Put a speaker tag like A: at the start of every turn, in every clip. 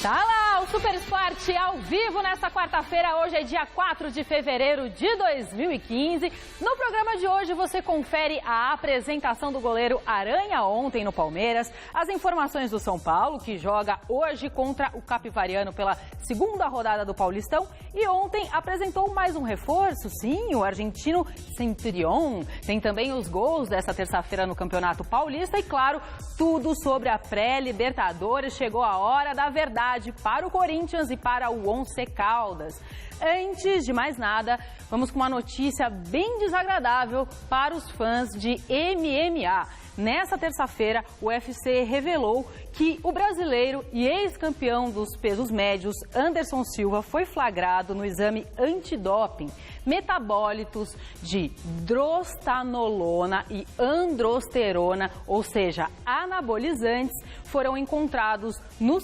A: Tá lá, o Super Esporte ao vivo nessa quarta-feira. Hoje é dia 4 de fevereiro de 2015. No programa de hoje você confere a apresentação do goleiro Aranha ontem no Palmeiras, as informações do São Paulo, que joga hoje contra o Capivariano pela segunda rodada do Paulistão, e ontem apresentou mais um reforço, sim, o argentino Centurión. Tem também os gols dessa terça-feira no Campeonato Paulista e, claro, tudo sobre a pré-Libertadores. Chegou a hora da verdade para o Corinthians e para o Once Caldas. Antes de mais nada, vamos com uma notícia bem desagradável para os fãs de MMA. Nessa terça-feira, o UFC revelou que o brasileiro e ex-campeão dos pesos médios, Anderson Silva, foi flagrado no exame antidoping. Metabólitos de drostanolona e androsterona, ou seja, anabolizantes, foram encontrados no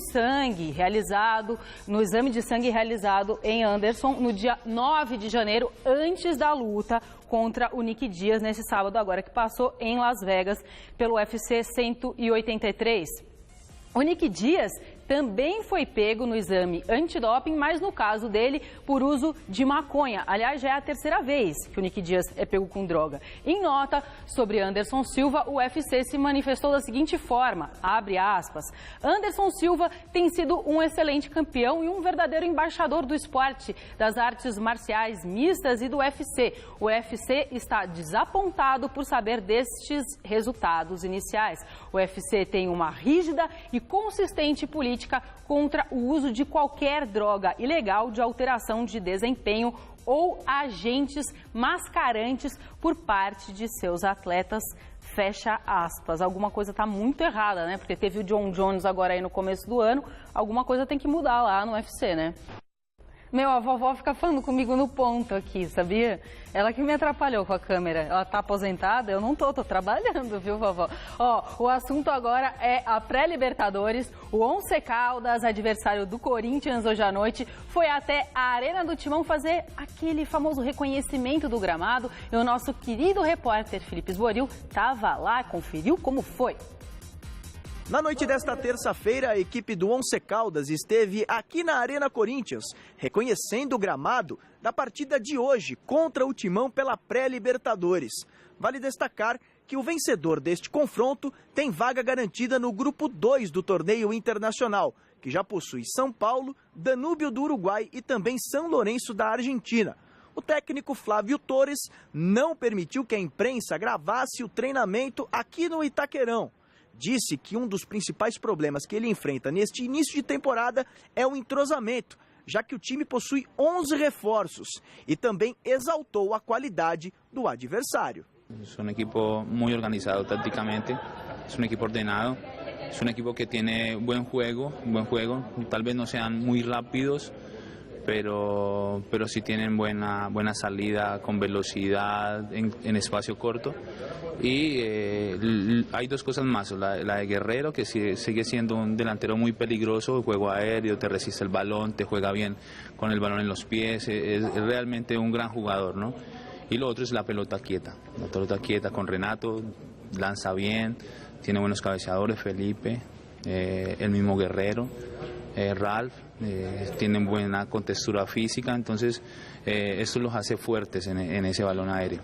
A: exame de sangue realizado em Anderson no dia 9 de janeiro, antes da luta contra o Nick Diaz, nesse sábado agora que passou em Las Vegas, pelo UFC 183. O Nick Diaz também foi pego no exame antidoping, mas no caso dele, por uso de maconha. Aliás, já é a terceira vez que o Nick Diaz é pego com droga. Em nota sobre Anderson Silva, o UFC se manifestou da seguinte forma, abre aspas, Anderson Silva tem sido um excelente campeão e um verdadeiro embaixador do esporte, das artes marciais mistas e do UFC. O UFC está desapontado por saber destes resultados iniciais. O UFC tem uma rígida e consistente política contra o uso de qualquer droga ilegal de alteração de desempenho ou agentes mascarantes por parte de seus atletas, fecha aspas. Alguma coisa está muito errada, né? Porque teve o John Jones agora aí no começo do ano, alguma coisa tem que mudar lá no UFC, né? Meu, a vovó fica falando comigo no ponto aqui, sabia? Ela que me atrapalhou com a câmera. Ela tá aposentada? Eu não tô trabalhando, viu, vovó? Ó, o assunto agora é a pré-Libertadores. O Once Caldas, adversário do Corinthians hoje à noite, foi até a Arena do Timão fazer aquele famoso reconhecimento do gramado. E o nosso querido repórter Felipe Esboril tava lá, conferiu como foi.
B: Na noite desta terça-feira, a equipe do Once Caldas esteve aqui na Arena Corinthians, reconhecendo o gramado da partida de hoje contra o Timão pela pré-Libertadores. Vale destacar que o vencedor deste confronto tem vaga garantida no grupo 2 do torneio internacional, que já possui São Paulo, Danúbio do Uruguai e também São Lourenço da Argentina. O técnico Flávio Torres não permitiu que a imprensa gravasse o treinamento aqui no Itaquerão. Disse que um dos principais problemas que ele enfrenta neste início de temporada é o entrosamento, já que o time possui 11 reforços, e também exaltou a qualidade do adversário.
C: É um equipo muito organizado tácticamente, é um equipo ordenado, é um equipo que tem buen juego, tal vez não sejam muito rápidos, pero sí tienen buena salida con velocidad en espacio corto. Y hay dos cosas más, la de Guerrero, que sigue siendo un delantero muy peligroso, juego aéreo, te resiste el balón, te juega bien con el balón en los pies, es realmente un gran jugador, ¿no? Y lo otro es la pelota quieta con Renato, lanza bien, tiene buenos cabeceadores, Felipe, el mismo Guerrero, Ralf, tienen buena contextura física, entonces esto los hace fuertes en ese balón aéreo.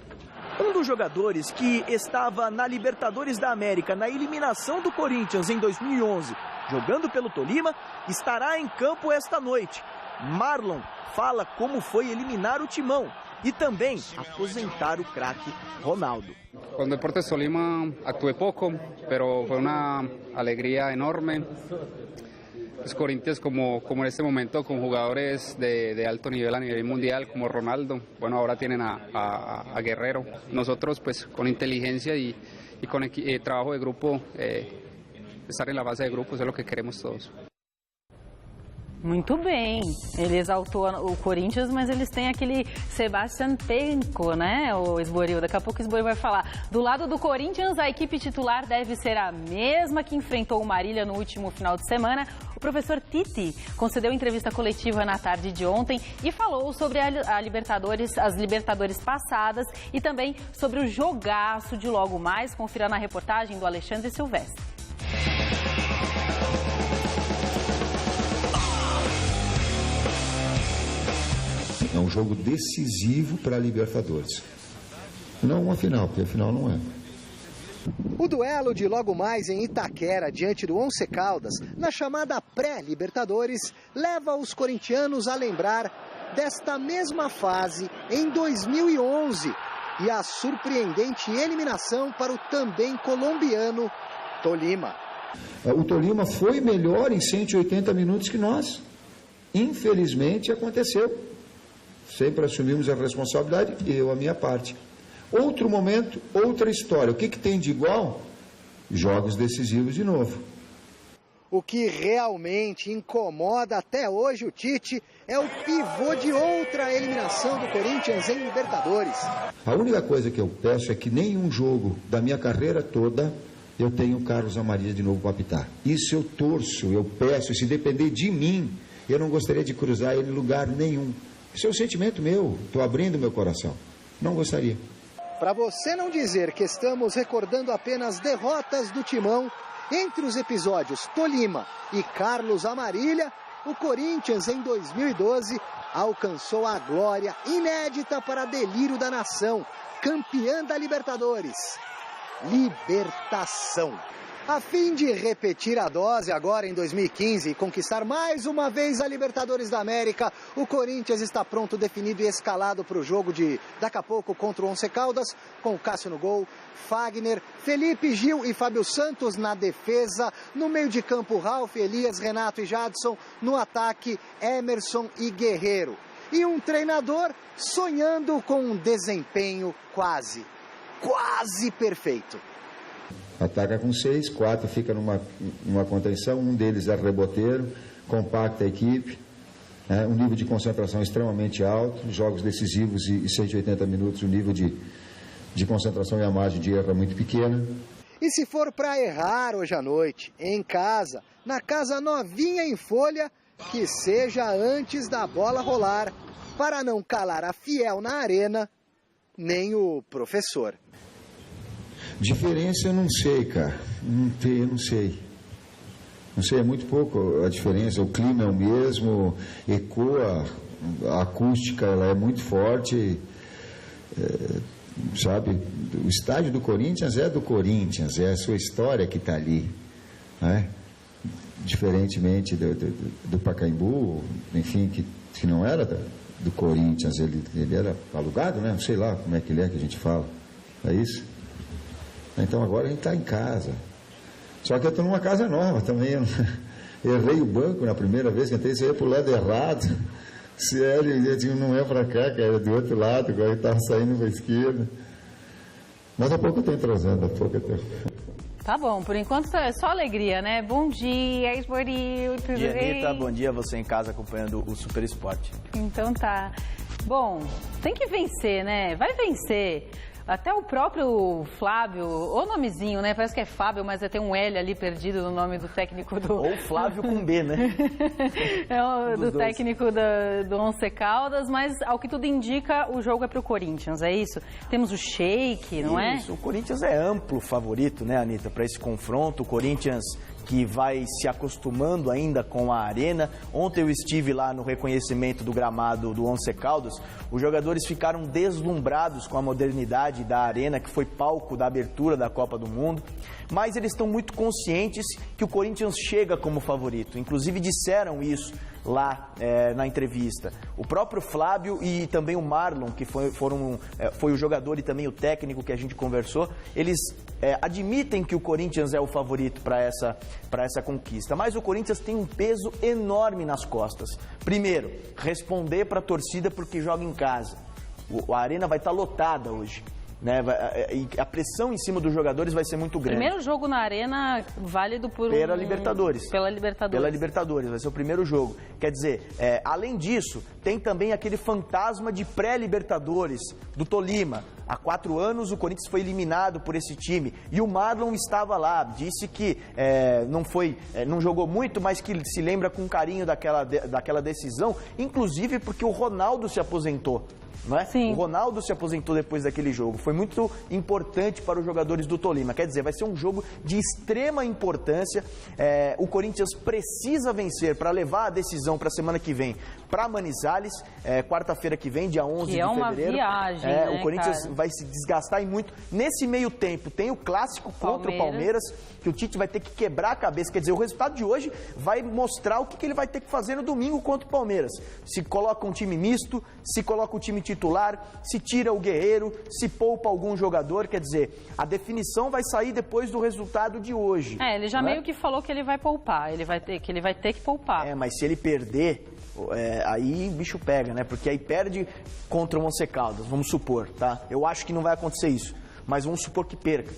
B: Um dos jogadores que estava na Libertadores da América, na eliminação do Corinthians em 2011, jogando pelo Tolima, estará em campo esta noite. Marlon fala como foi eliminar o Timão e também aposentar o craque Ronaldo.
D: Com o Deportes Tolima actué pouco, pero foi uma alegria enorme. Los Corinthians como en este momento con jugadores de alto nivel a nivel mundial como Ronaldo, bueno, ahora tienen a Guerrero. Nosotros pues con inteligencia y con trabajo de grupo, estar en la base de grupo, eso es lo que queremos todos.
A: Muito bem, ele exaltou o Corinthians, mas eles têm aquele Sebastian Penco, né, o Esboril? Daqui a pouco o Esboril vai falar. Do lado do Corinthians, a equipe titular deve ser a mesma que enfrentou o Marília no último final de semana. O professor Tite concedeu entrevista coletiva na tarde de ontem e falou sobre as Libertadores passadas e também sobre o jogaço de logo mais. Confira na reportagem do Alexandre Silvestre.
E: um jogo decisivo para a Libertadores. Não uma final, porque a final não é.
F: O duelo de logo mais em Itaquera, diante do Once Caldas, na chamada pré-Libertadores, leva os corintianos a lembrar desta mesma fase em 2011 e a surpreendente eliminação para o também colombiano Tolima.
E: O Tolima foi melhor em 180 minutos que nós. Infelizmente aconteceu. Sempre assumimos a responsabilidade, eu a minha parte. Outro momento, outra história. O que tem de igual? Jogos decisivos de novo.
F: O que realmente incomoda até hoje o Tite é o pivô de outra eliminação do Corinthians em Libertadores.
E: A única coisa que eu peço é que nenhum jogo da minha carreira toda eu tenho o Carlos Amarília de novo para apitar. Isso eu torço, eu peço, e se depender de mim, eu não gostaria de cruzar ele em lugar nenhum. Isso é um sentimento meu, estou abrindo meu coração. Não gostaria.
F: Para você não dizer que estamos recordando apenas derrotas do Timão, entre os episódios Tolima e Carlos Amarília, o Corinthians em 2012 alcançou a glória inédita para delírio da nação, campeã da Libertadores. Libertação. A fim de repetir a dose agora em 2015 e conquistar mais uma vez a Libertadores da América, o Corinthians está pronto, definido e escalado para o jogo de daqui a pouco contra o Once Caldas, com o Cássio no gol, Fagner, Felipe, Gil e Fábio Santos na defesa, no meio de campo Ralf, Elias, Renato e Jadson, no ataque Emerson e Guerreiro. E um treinador sonhando com um desempenho quase perfeito.
E: Ataca com 6, 4 fica numa contenção, um deles é reboteiro, compacta a equipe, um nível de concentração extremamente alto, jogos decisivos e 180 minutos, o nível de concentração e a margem de erro é muito pequena.
F: E se for para errar hoje à noite, em casa, na casa novinha em folha, que seja antes da bola rolar, para não calar a fiel na arena, nem o professor.
E: Diferença eu não sei, cara. Eu não sei. Não sei, é muito pouco a diferença. O clima é o mesmo, ecoa, a acústica ela é muito forte. Sabe, o estádio do Corinthians é do Corinthians, é a sua história que está ali. Né? Diferentemente do Pacaembu, enfim, que não era do Corinthians, ele era alugado, né? Não sei lá como é que ele é que a gente fala. É isso? Então agora a gente está em casa. Só que eu estou numa casa nova também. Eu errei o banco na primeira vez que entrei, saí para o lado errado. Sério, eu digo, não é para cá, cara, é do outro lado, agora eu estava saindo para a esquerda. Mas a pouco eu estou entrosando, a pouco eu estou.
A: Tá bom, por enquanto é só alegria, né? Bom dia, Esboril, tudo bem?
B: Anitta, bom dia, você em casa acompanhando o Super Esporte.
A: Então tá. Bom, tem que vencer, né? Vai vencer. Até o próprio Flávio, o nomezinho, né? Parece que é Fábio, mas tem um L ali perdido no nome do técnico do...
B: Ou Flávio com B, né?
A: Do técnico do Once Caldas, mas ao que tudo indica, o jogo é pro Corinthians, é isso? Temos o Sheik, não é?
B: Isso, o Corinthians é amplo favorito, né, Anitta, para esse confronto. O Corinthians que vai se acostumando ainda com a arena. Ontem eu estive lá no reconhecimento do gramado do Once Caldas. Os jogadores ficaram deslumbrados com a modernidade da arena, que foi palco da abertura da Copa do Mundo. Mas eles estão muito conscientes que o Corinthians chega como favorito. Inclusive disseram isso lá na entrevista. O próprio Flávio e também o Marlon, que foi o jogador e também o técnico que a gente conversou, eles admitem que o Corinthians é o favorito para essa conquista. Mas o Corinthians tem um peso enorme nas costas. Primeiro, responder para a torcida porque joga em casa. A arena vai estar lotada hoje. Né? E a pressão em cima dos jogadores vai ser muito grande.
A: Primeiro jogo na arena válido
B: pela Libertadores.
A: Pela Libertadores,
B: vai ser o primeiro jogo. Quer dizer, além disso, tem também aquele fantasma de pré-Libertadores do Tolima. Há 4 anos o Corinthians foi eliminado por esse time e o Marlon estava lá, disse que não jogou muito, mas que se lembra com carinho daquela decisão, inclusive porque o Ronaldo se aposentou. não é?
A: Sim.
B: O Ronaldo se aposentou depois daquele jogo. Foi muito importante para os jogadores do Tolima. Quer dizer, vai ser um jogo de extrema importância. O Corinthians precisa vencer para levar a decisão para a semana que vem para Manizales, quarta-feira que vem, dia 11 de fevereiro.
A: Que é uma viagem, né,
B: o Corinthians
A: cara?
B: vai se desgastar e muito. Nesse meio tempo, tem o clássico contra o Palmeiras, que o Tite vai ter que quebrar a cabeça. Quer dizer, o resultado de hoje vai mostrar o que ele vai ter que fazer no domingo contra o Palmeiras. Se coloca um time misto, se coloca o time titular, se tira o Guerreiro, se poupa algum jogador. Quer dizer, a definição vai sair depois do resultado de hoje.
A: Ele já meio que falou que ele vai poupar, ele vai ter que poupar.
B: Mas se ele perder, aí o bicho pega, né? Porque aí perde contra o Once Caldas, vamos supor, tá? Eu acho que não vai acontecer isso, mas vamos supor que perca.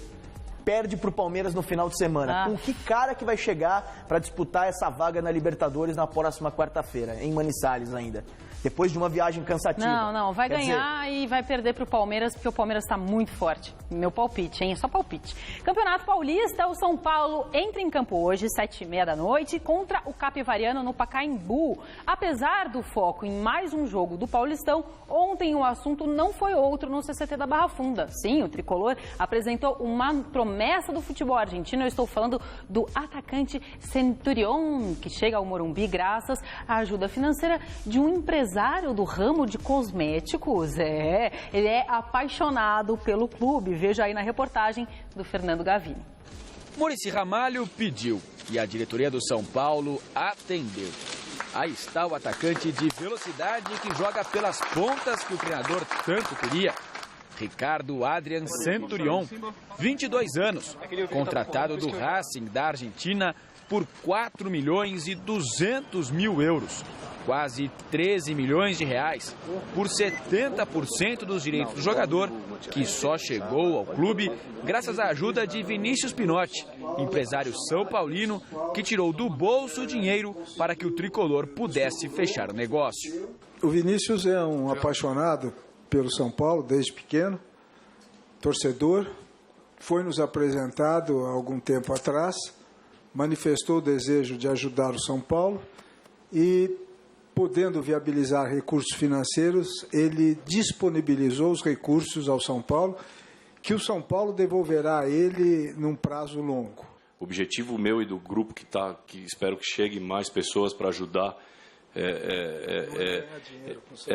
B: Perde pro Palmeiras no final de semana. Com que cara que vai chegar para disputar essa vaga na Libertadores na próxima quarta-feira, em Manizales ainda? Depois de uma viagem cansativa.
A: Não, vai ganhar e vai perder para o Palmeiras, porque o Palmeiras está muito forte. Meu palpite, hein? É só palpite. Campeonato Paulista, o São Paulo entra em campo hoje, 7h30 da noite, contra o Capivariano no Pacaembu. Apesar do foco em mais um jogo do Paulistão, ontem o assunto não foi outro no CCT da Barra Funda. Sim, o tricolor apresentou uma promessa do futebol argentino. Eu estou falando do atacante Centurión, que chega ao Morumbi graças à ajuda financeira de um empresário do ramo de cosméticos. Ele é apaixonado pelo clube. Veja aí na reportagem do Fernando Gavini.
G: Muricy Ramalho pediu e a diretoria do São Paulo atendeu. Aí está o atacante de velocidade que joga pelas pontas que o treinador tanto queria. Ricardo Adrian Centurión, 22 anos, contratado do Racing da Argentina por 4 milhões e 200 mil euros, quase 13 milhões de reais, por 70% dos direitos do jogador, que só chegou ao clube graças à ajuda de Vinícius Pinotti, empresário são paulino, que tirou do bolso o dinheiro para que o tricolor pudesse fechar o negócio.
H: O Vinícius é um apaixonado pelo São Paulo desde pequeno, torcedor, foi nos apresentado há algum tempo atrás, manifestou o desejo de ajudar o São Paulo e, podendo viabilizar recursos financeiros, ele disponibilizou os recursos ao São Paulo, que o São Paulo devolverá a ele num prazo longo.
I: O objetivo meu e do grupo que espero que chegue mais pessoas para ajudar,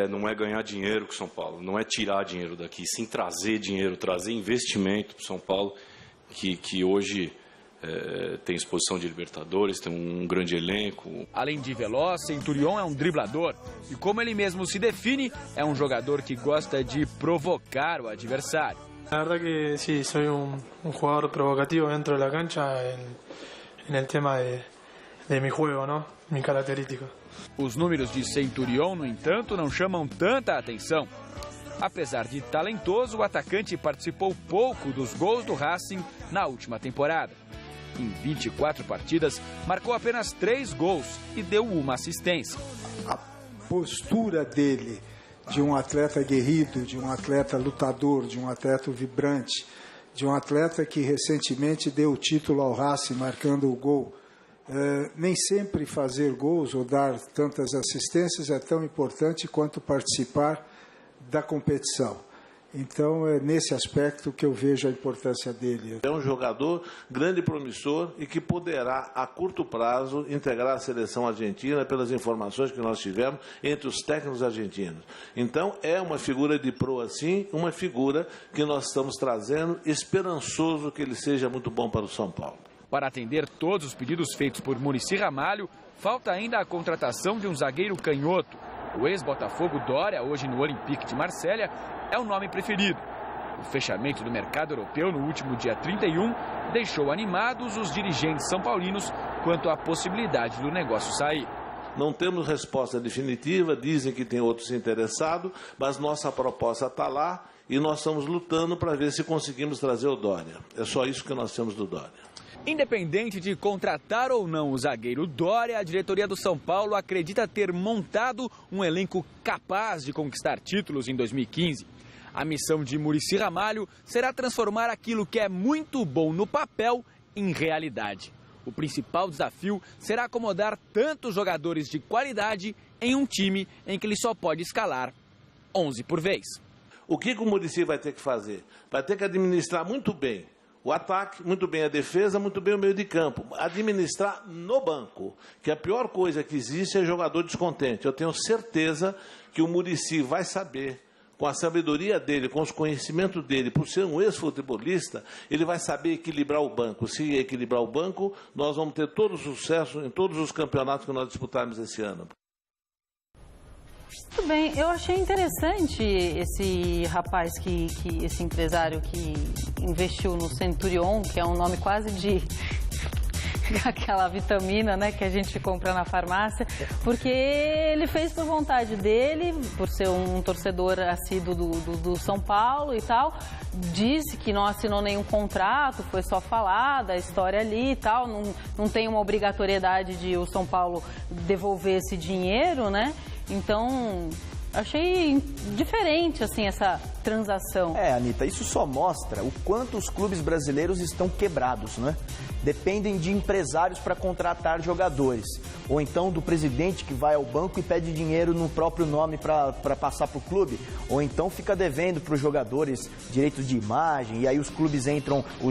I: não é ganhar dinheiro com o São Paulo, não é tirar dinheiro daqui, sim trazer dinheiro, trazer investimento para o São Paulo, que hoje tem exposição de Libertadores, tem um grande elenco.
G: Além de veloz, Centurión é um driblador e, como ele mesmo se define, é um jogador que gosta de provocar o adversário.
J: La verdad que sí, soy un jugador provocativo dentro de la cancha en el tema de mi juego, ¿no? Mi característica.
G: Os números de Centurión, no entanto, não chamam tanta atenção. Apesar de talentoso, o atacante participou pouco dos gols do Racing na última temporada. Em 24 partidas, marcou apenas 3 gols e deu uma assistência.
H: A postura dele, de um atleta aguerrido, de um atleta lutador, de um atleta vibrante, de um atleta que recentemente deu o título ao Racing marcando o gol. Nem sempre fazer gols ou dar tantas assistências é tão importante quanto participar da competição. Então, é nesse aspecto que eu vejo a importância dele.
K: É um jogador grande e promissor e que poderá, a curto prazo, integrar a seleção argentina pelas informações que nós tivemos entre os técnicos argentinos. Então, é uma figura de proa, sim, uma figura que nós estamos trazendo, esperançoso que ele seja muito bom para o São Paulo.
G: Para atender todos os pedidos feitos por Muricy Ramalho, falta ainda a contratação de um zagueiro canhoto. O ex-Botafogo Doria, hoje no Olympique de Marselha, é o nome preferido. O fechamento do mercado europeu no último dia 31 deixou animados os dirigentes são paulinos quanto à possibilidade do negócio sair.
K: Não temos resposta definitiva, dizem que tem outros interessados, mas nossa proposta está lá e nós estamos lutando para ver se conseguimos trazer o Doria. É só isso que nós temos do Doria.
G: Independente de contratar ou não o zagueiro Doria, a diretoria do São Paulo acredita ter montado um elenco capaz de conquistar títulos em 2015. A missão de Muricy Ramalho será transformar aquilo que é muito bom no papel em realidade. O principal desafio será acomodar tantos jogadores de qualidade em um time em que ele só pode escalar 11 por vez.
K: O que o Muricy vai ter que fazer? Vai ter que administrar muito bem o ataque, muito bem a defesa, muito bem o meio de campo. Administrar no banco, que a pior coisa que existe é jogador descontente. Eu tenho certeza que o Muricy vai saber, com a sabedoria dele, com os conhecimentos dele, por ser um ex-futebolista, ele vai saber equilibrar o banco. Se equilibrar o banco, nós vamos ter todo o sucesso em todos os campeonatos que nós disputarmos esse ano.
A: Muito bem, eu achei interessante esse rapaz, esse empresário que investiu no Centurion, que é um nome quase de aquela vitamina, né, que a gente compra na farmácia, porque ele fez por vontade dele, por ser um torcedor assíduo do São Paulo e tal, disse que não assinou nenhum contrato, foi só falar da história ali e tal, não tem uma obrigatoriedade de o São Paulo devolver esse dinheiro, né? Então, achei diferente, assim, essa transação.
B: Anitta, isso só mostra o quanto os clubes brasileiros estão quebrados, né? Dependem de empresários para contratar jogadores. Ou então do presidente que vai ao banco e pede dinheiro no próprio nome para passar para o clube. Ou então fica devendo para os jogadores direitos de imagem e aí os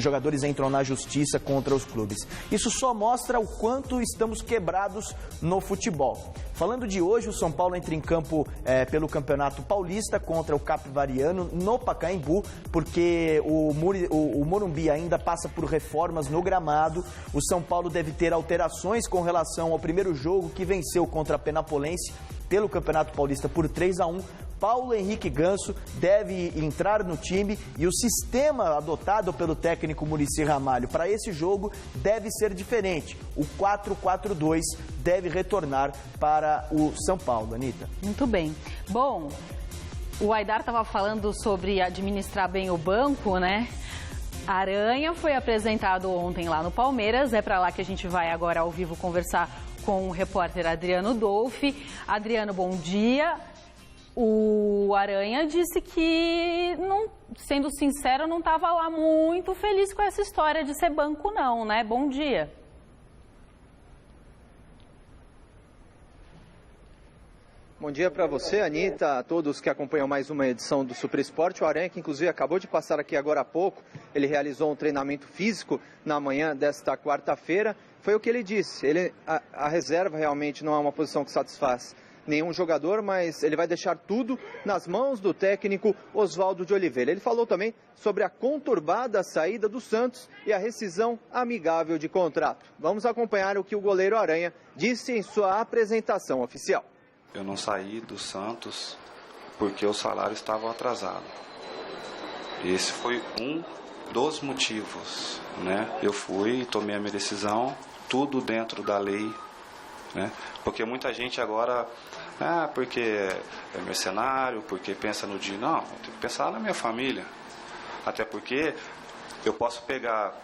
B: jogadores entram na justiça contra os clubes. Isso só mostra o quanto estamos quebrados no futebol. Falando de hoje, o São Paulo entra em campo pelo Campeonato Paulista contra o Capivariano no Pacaembu, porque o Morumbi ainda passa por reformas no gramado. O São Paulo deve ter alterações com relação ao primeiro jogo que venceu contra a Penapolense pelo Campeonato Paulista por 3-1. Paulo Henrique Ganso deve entrar no time e o sistema adotado pelo técnico Muricy Ramalho para esse jogo deve ser diferente. O 4-4-2 deve retornar para o São Paulo, Anitta.
A: Muito bem. Bom, o Aidar estava falando sobre administrar bem o banco, né? Aranha foi apresentado ontem lá no Palmeiras, é para lá que a gente vai agora ao vivo conversar com o repórter Adriano Dolfi. Adriano, bom dia. O Aranha disse que, sendo sincero, não estava lá muito feliz com essa história de ser banco não, né? Bom dia.
L: Bom dia para você, Anitta, a todos que acompanham mais uma edição do Super Esporte. O Aranha, que inclusive acabou de passar aqui agora há pouco, ele realizou um treinamento físico na manhã desta quarta-feira. Foi o que ele disse, a reserva realmente não é uma posição que satisfaz nenhum jogador, mas ele vai deixar tudo nas mãos do técnico Oswaldo de Oliveira. Ele falou também sobre a conturbada saída do Santos e a rescisão amigável de contrato. Vamos acompanhar o que o goleiro Aranha disse em sua apresentação oficial.
M: Eu não saí do Santos porque o salário estava atrasado. Esse foi um dos motivos, né? Eu fui e tomei a minha decisão, tudo dentro da lei, né? Porque muita gente agora, porque é mercenário, porque pensa no dia. Não, eu tenho que pensar na minha família. Até porque eu posso pegar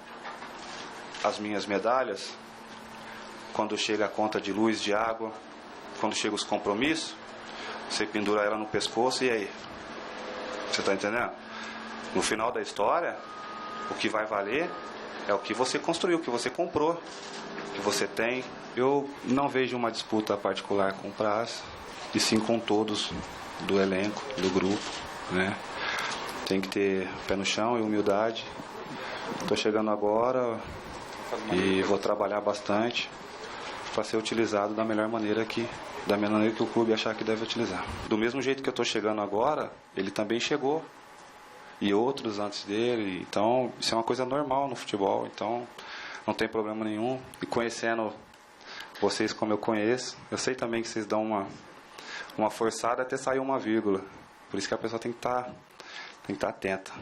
M: as minhas medalhas quando chega a conta de luz, de água, quando chega os compromissos, você pendura ela no pescoço e aí? Você está entendendo? No final da história, o que vai valer é o que você construiu, o que você comprou, o que você tem. Eu não vejo uma disputa particular com o Praz, e sim com todos do elenco, do grupo, né? Tem que ter pé no chão e humildade. Estou chegando agora e vou trabalhar bastante para ser utilizado da melhor maneira que o clube achar que deve utilizar. Do mesmo jeito que eu estou chegando agora, ele também chegou. E outros antes dele. Então, isso é uma coisa normal no futebol. Então, não tem problema nenhum. E conhecendo vocês como eu conheço, eu sei também que vocês dão uma forçada até sair uma vírgula. Por isso que a pessoa tem que estar atenta.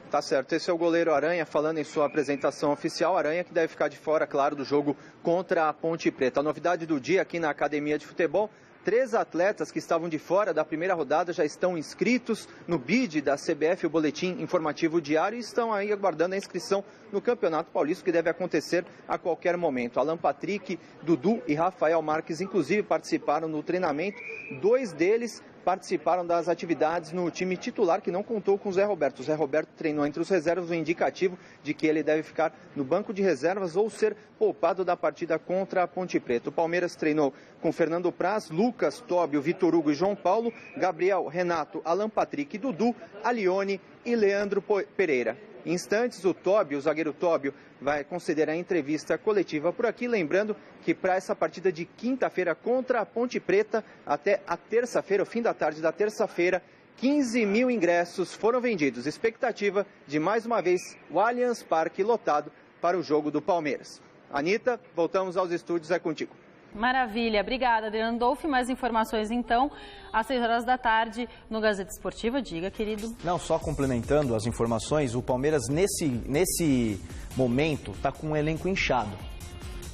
L: Tá certo, esse é o goleiro Aranha falando em sua apresentação oficial. Aranha que deve ficar de fora, claro, do jogo contra a Ponte Preta. A novidade do dia aqui na Academia de Futebol: 3 atletas que estavam de fora da primeira rodada já estão inscritos no BID da CBF, o Boletim Informativo Diário, e estão aí aguardando a inscrição no Campeonato Paulista, que deve acontecer a qualquer momento. Alan Patrick, Dudu e Rafael Marques, inclusive, participaram no treinamento. 2 deles participaram das atividades no time titular, que não contou com o Zé Roberto. O Zé Roberto treinou entre os reservas, o indicativo de que ele deve ficar no banco de reservas ou ser poupado da partida contra a Ponte Preta. O Palmeiras treinou com Fernando Praz, Lucas, Tóbio, Vitor Hugo e João Paulo, Gabriel, Renato, Alan Patrick, Dudu, Alione e Leandro Pereira. Em instantes, o Tóbio, o zagueiro Tóbio, vai conceder a entrevista coletiva por aqui, lembrando que para essa partida de quinta-feira contra a Ponte Preta, até a terça-feira, o fim da tarde da terça-feira, 15 mil ingressos foram vendidos. Expectativa de, mais uma vez, o Allianz Parque lotado para o jogo do Palmeiras. Anita, voltamos aos estúdios, é contigo.
A: Maravilha, obrigada, Adriano Dolfi. Mais informações então, às 6 horas da tarde, no Gazeta Esportiva. Diga, querido.
B: Não, só complementando as informações, o Palmeiras nesse momento está com um elenco inchado.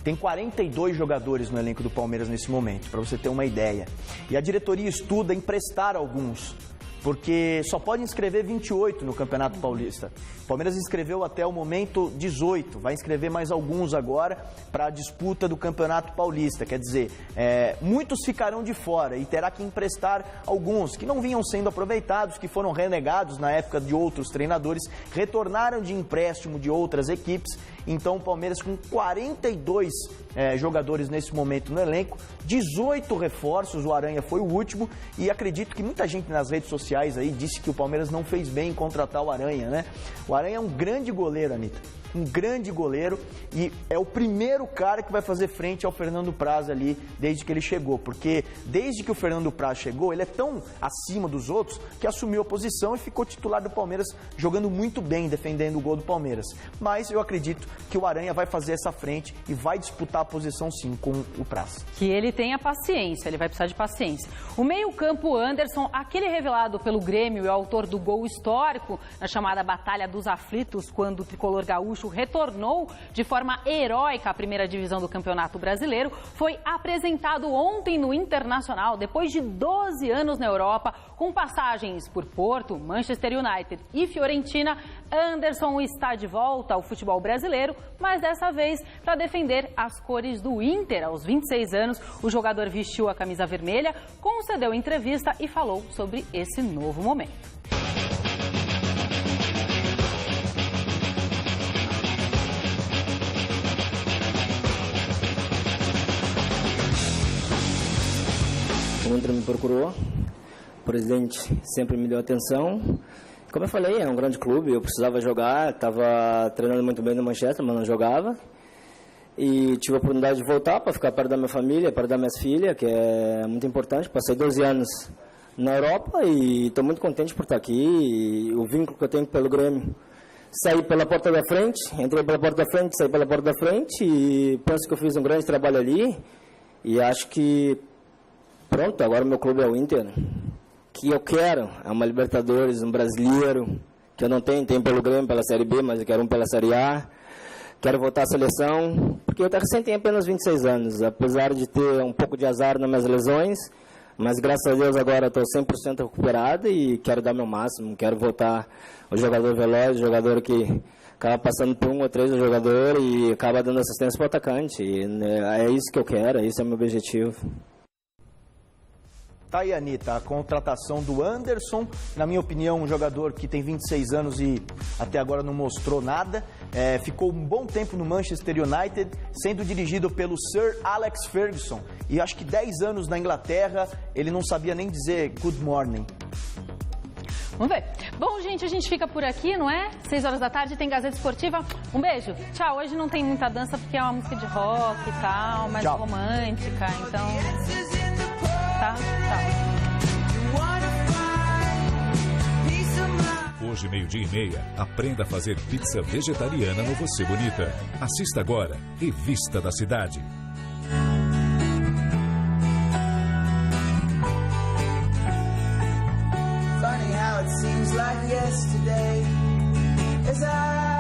B: Tem 42 jogadores no elenco do Palmeiras nesse momento, para você ter uma ideia. E a diretoria estuda emprestar alguns, porque só pode inscrever 28 no Campeonato Paulista. O Palmeiras inscreveu até o momento 18, vai inscrever mais alguns agora para a disputa do Campeonato Paulista. Quer dizer, muitos ficarão de fora e terá que emprestar alguns que não vinham sendo aproveitados, que foram renegados na época de outros treinadores, retornaram de empréstimo de outras equipes. Então o Palmeiras com 42 jogadores nesse momento no elenco, 18 reforços, o Aranha foi o último, e acredito que muita gente nas redes sociais aí disse que o Palmeiras não fez bem em contratar o Aranha, né? O Aranha é um grande goleiro, Anita, um grande goleiro, e é o primeiro cara que vai fazer frente ao Fernando Praz ali desde que ele chegou, porque desde que o Fernando Praz chegou, ele é tão acima dos outros que assumiu a posição e ficou titular do Palmeiras, jogando muito bem, defendendo o gol do Palmeiras. Mas eu acredito que o Aranha vai fazer essa frente e vai disputar a posição sim com o Praz.
A: Que ele tenha paciência, ele vai precisar de paciência. O meio-campo Anderson, aquele revelado pelo Grêmio e autor do gol histórico na chamada Batalha dos Aflitos, quando o tricolor gaúcho retornou de forma heróica à primeira divisão do Campeonato Brasileiro, foi apresentado ontem no Internacional, depois de 12 anos na Europa, com passagens por Porto, Manchester United e Fiorentina. Anderson está de volta ao futebol brasileiro, mas dessa vez para defender as cores do Inter. Aos 26 anos, o jogador vestiu a camisa vermelha, concedeu entrevista e falou sobre esse novo momento.
N: O Inter me procurou, o presidente sempre me deu atenção. Como eu falei, é um grande clube, eu precisava jogar, estava treinando muito bem no Manchester, mas não jogava. E tive a oportunidade de voltar para ficar perto da minha família, perto das minhas filhas, que é muito importante. Passei 12 anos na Europa e estou muito contente por estar aqui. E o vínculo que eu tenho pelo Grêmio, saí pela porta da frente, entrei pela porta da frente, saí pela porta da frente e penso que eu fiz um grande trabalho ali. E acho que, pronto, agora o meu clube é o Inter. Que eu quero é uma Libertadores, um brasileiro, que eu não tenho pelo Grêmio, pela Série B, mas eu quero um pela Série A. Quero voltar à seleção, porque eu recém tenho apenas 26 anos, apesar de ter um pouco de azar nas minhas lesões, mas graças a Deus agora estou 100% recuperado e quero dar meu máximo, quero voltar o jogador veloz, o jogador que acaba passando por um ou três do jogador e acaba dando assistência para o atacante. E, é isso que eu quero, esse é o meu objetivo.
B: Tá aí, Anita, a contratação do Anderson, na minha opinião, um jogador que tem 26 anos e até agora não mostrou nada. Ficou um bom tempo no Manchester United, sendo dirigido pelo Sir Alex Ferguson. E acho que 10 anos na Inglaterra, ele não sabia nem dizer good morning.
A: Vamos ver. Bom, gente, a gente fica por aqui, não é? 6 horas da tarde tem Gazeta Esportiva. Um beijo. Tchau. Hoje não tem muita dança porque é uma música de rock e tal, mais Tchau. Romântica, então... Tá? Tchau.
O: Hoje, 12:30, aprenda a fazer pizza vegetariana no Você Bonita. Assista agora, Revista da Cidade.
P: Funny how it seems like yesterday as I